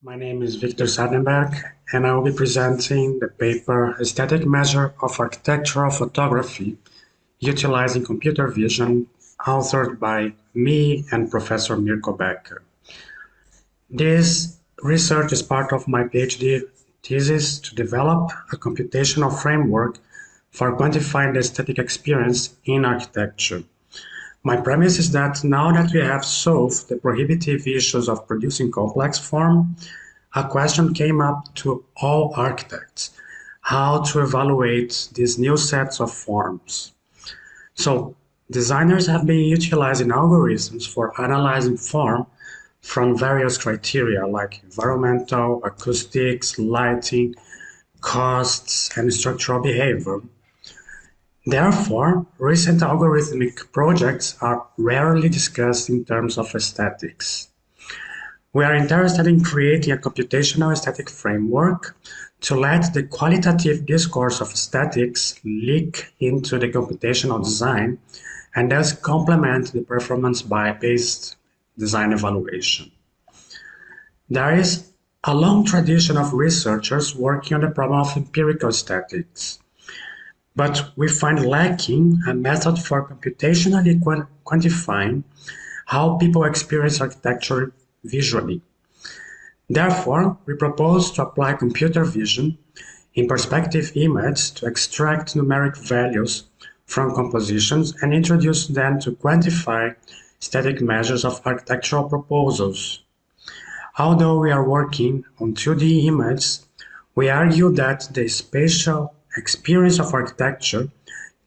My name is Victor Sardenberg, and I will be presenting the paper Aesthetic Measure of Architectural Photography Utilizing Computer Vision, authored by me and Professor Mirko Becker. This research is part of my PhD thesis to develop a computational framework for quantifying the aesthetic experience in architecture. My premise is that now that we have solved the prohibitive issues of producing complex form, a question came up to all architects: how to evaluate these new sets of forms. So designers have been utilizing algorithms for analyzing form from various criteria like environmental, acoustics, lighting, costs, and structural behavior. Therefore, recent algorithmic projects are rarely discussed in terms of aesthetics. We are interested in creating a computational aesthetic framework to let the qualitative discourse of aesthetics leak into the computational design and thus complement the performance-based design evaluation. There is a long tradition of researchers working on the problem of empirical aesthetics, but we find lacking a method for computationally quantifying how people experience architecture visually. Therefore, we propose to apply computer vision in perspective image to extract numeric values from compositions and introduce them to quantify aesthetic measures of architectural proposals. Although we are working on 2D images, we argue that the spatial experience of architecture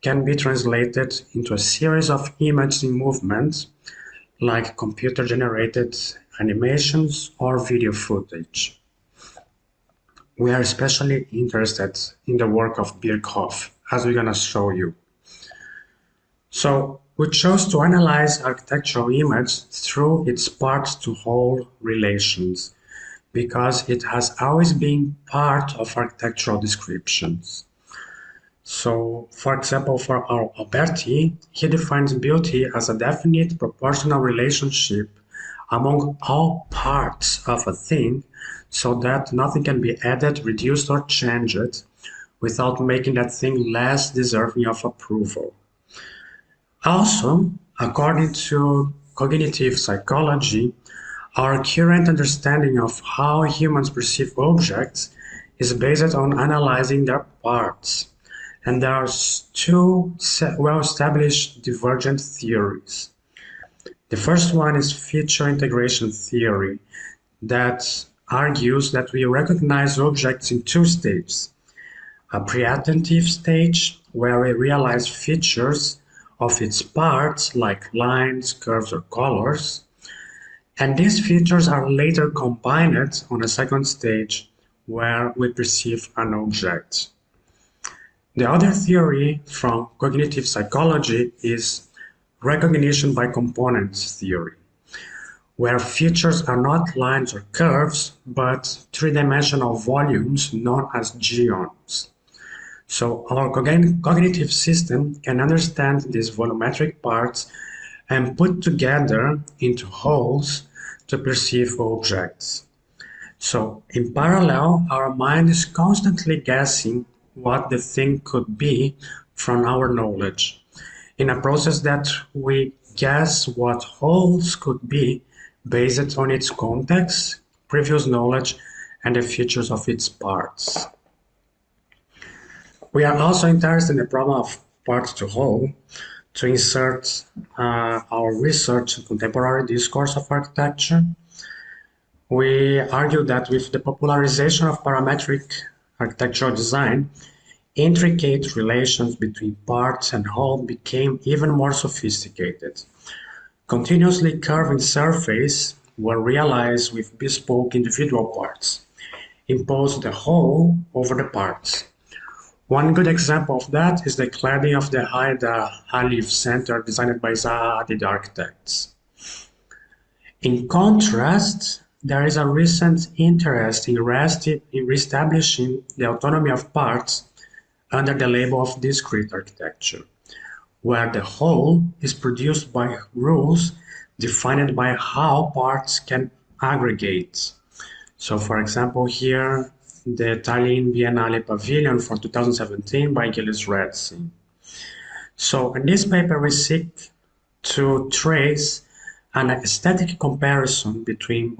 can be translated into a series of images in movement, like computer-generated animations or video footage. We are especially interested in the work of Grasshopp, as we're going to show you. So we chose to analyze architectural image through its part-to-whole relations, because it has always been part of architectural descriptions. So, for example, for our Alberti, he defines beauty as a definite proportional relationship among all parts of a thing, so that nothing can be added, reduced, or changed without making that thing less deserving of approval. Also, according to cognitive psychology, our current understanding of how humans perceive objects is based on analyzing their parts. And there are two well-established divergent theories. The first one is feature integration theory, that argues that we recognize objects in two stages: a pre-attentive stage, where we realize features of its parts like lines, curves, or colors, and these features are later combined on a second stage, where we perceive an object. The other theory from cognitive psychology is recognition by components theory, where features are not lines or curves, but three-dimensional volumes known as geoms. So our cognitive system can understand these volumetric parts and put together into wholes to perceive objects. So in parallel, our mind is constantly guessing what the thing could be from our knowledge, in a process that we guess what wholes could be based on its context, previous knowledge, and the features of its parts. We are also interested in the problem of part-to-whole to insert our research in contemporary discourse of architecture. We argue that with the popularization of parametric architectural design, intricate relations between parts and whole became even more sophisticated. Continuously curving surfaces were realized with bespoke individual parts, impose the whole over the parts. One good example of that is the cladding of the Haida Halif Center designed by Zaha Hadid architects. In contrast, there is a recent interest in reestablishing the autonomy of parts under the label of discrete architecture, where the whole is produced by rules defined by how parts can aggregate. So for example, here, the Tallinn Biennale Pavilion for 2017 by Gilles Redsi. So in this paper, we seek to trace an aesthetic comparison between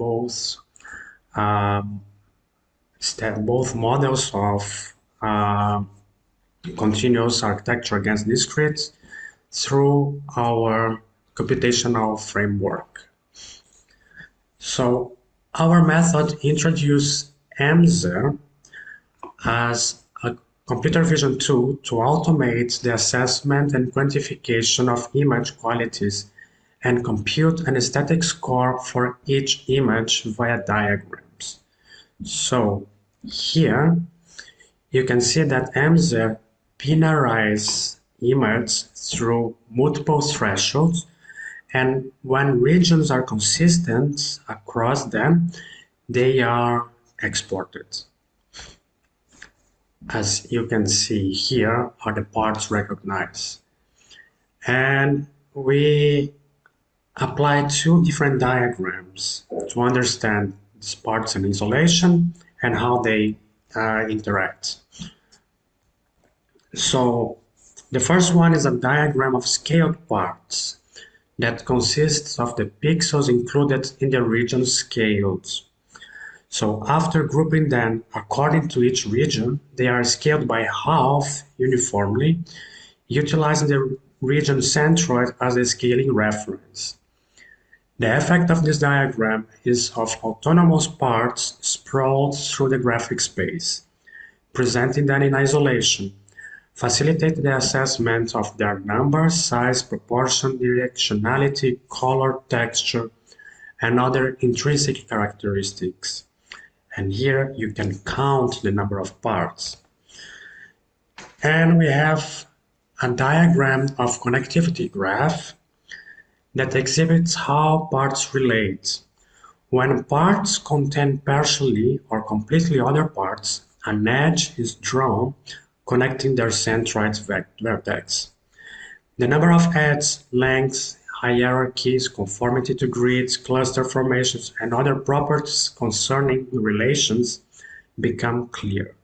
um, both models of continuous architecture against discrete through our computational framework. So our method introduces MZer as a computer vision tool to automate the assessment and quantification of image qualities and compute an aesthetic score for each image via diagrams. So here you can see that MZer binarizes image through multiple thresholds, and when regions are consistent across them, they are exported. As you can see, here are the parts recognized. And we apply two different diagrams to understand these parts in isolation and how they interact. So the first one is a diagram of scaled parts that consists of the pixels included in the region scaled. So after grouping them according to each region, they are scaled by half uniformly, utilizing the region centroid as a scaling reference. The effect of this diagram is of autonomous parts sprawled through the graphic space, presenting them in isolation, facilitate the assessment of their number, size, proportion, directionality, color, texture, and other intrinsic characteristics. And here you can count the number of parts. And we have a diagram of connectivity graph that exhibits how parts relate. When parts contain partially or completely other parts, an edge is drawn connecting their centroid vertex. The number of edges, lengths, hierarchies, conformity to grids, cluster formations, and other properties concerning relations become clear.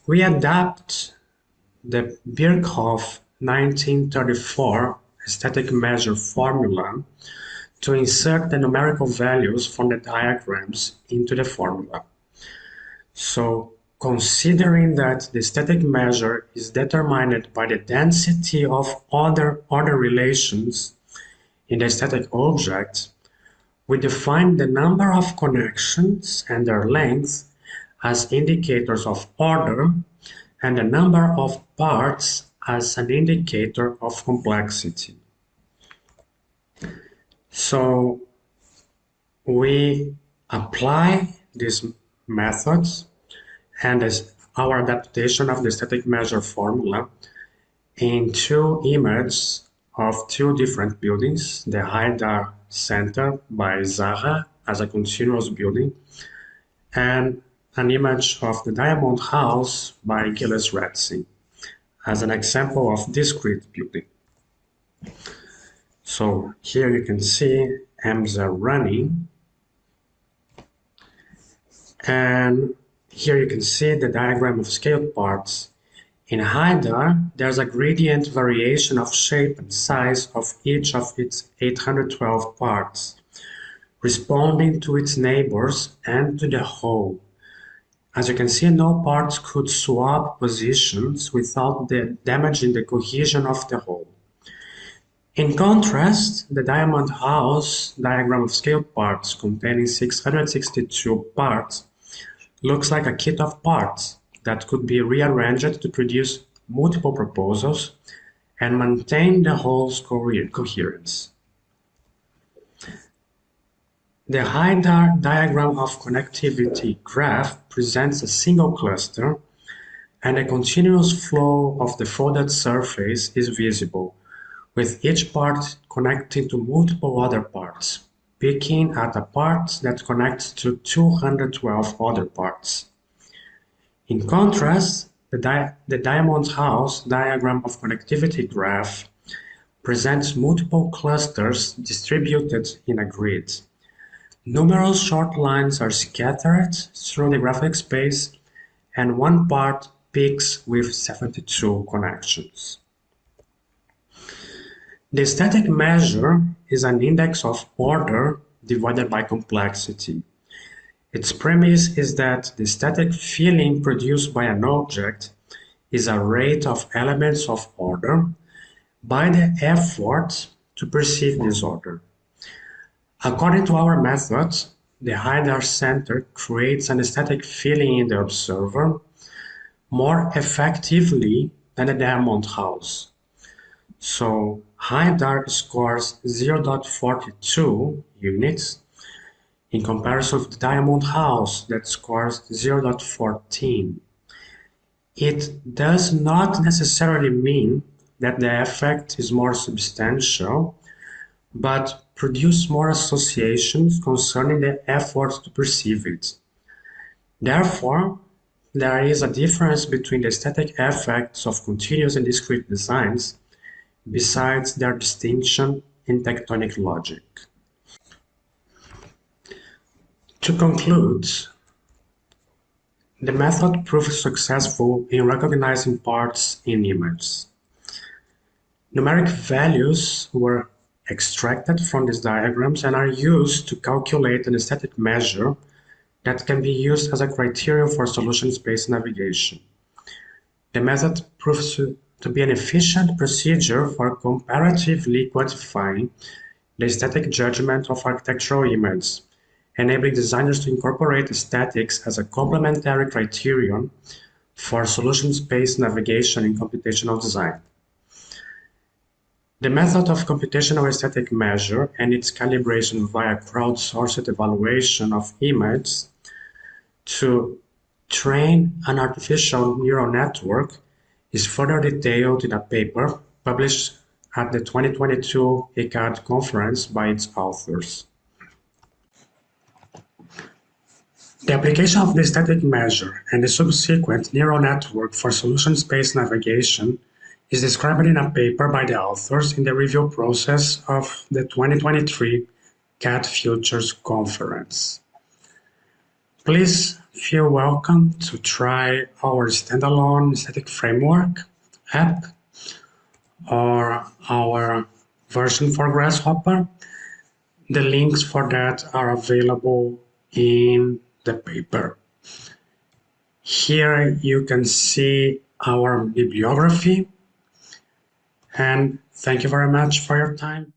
We adapt the Birkhoff 1934 aesthetic measure formula to insert the numerical values from the diagrams into the formula. So considering that the aesthetic measure is determined by the density of other relations in the aesthetic object, we define the number of connections and their length as indicators of order and the number of parts as an indicator of complexity. So we apply these methods and our adaptation of the static measure formula in two images of two different buildings, the Haidar Center by Zaha as a continuous building, and an image of the Diamond House by Gilles Redsi as an example of discrete building. So here you can see MZer running, and here you can see the diagram of scaled parts. In Haidar, there's a gradient variation of shape and size of each of its 812 parts, responding to its neighbors and to the whole. As you can see, no parts could swap positions without damaging the cohesion of the whole. In contrast, the Diamond House diagram of scaled parts containing 662 parts looks like a kit of parts that could be rearranged to produce multiple proposals and maintain the whole's coherence. The Haidar diagram of connectivity graph presents a single cluster, and a continuous flow of the folded surface is visible, with each part connecting to multiple other parts, peaking at a part that connects to 212 other parts. In contrast, the Diamond House diagram of connectivity graph presents multiple clusters distributed in a grid, Numerous short lines are scattered through the graphic space, and one part peaks with 72 connections. The aesthetic measure is an index of order divided by complexity. Its premise is that the aesthetic feeling produced by an object is a rate of elements of order by the effort to perceive this order. According to our method, the higher center creates an aesthetic feeling in the observer more effectively than the diamond house. So high-dark scores 0.42 units in comparison to the diamond house that scores 0.14. It does not necessarily mean that the effect is more substantial, but produce more associations concerning the effort to perceive it. Therefore, there is a difference between the aesthetic effects of continuous and discrete designs, besides their distinction in tectonic logic. To conclude, the method proved successful in recognizing parts in images. Numeric values were extracted from these diagrams and are used to calculate an aesthetic measure that can be used as a criterion for solution space navigation. The method proves to be an efficient procedure for comparatively quantifying the aesthetic judgment of architectural images, enabling designers to incorporate aesthetics as a complementary criterion for solution space navigation in computational design. The method of computational aesthetic measure and its calibration via crowdsourced evaluation of images to train an artificial neural network is further detailed in a paper published at the 2022 ECAD conference by its authors. The application of the aesthetic measure and the subsequent neural network for solution space navigation is described in a paper by the authors in the review process of the 2023 CAD Futures Conference. Please feel welcome to try our standalone aesthetic framework app or our version for Grasshopper. The links for that are available in the paper. Here you can see our bibliography, and thank you very much for your time.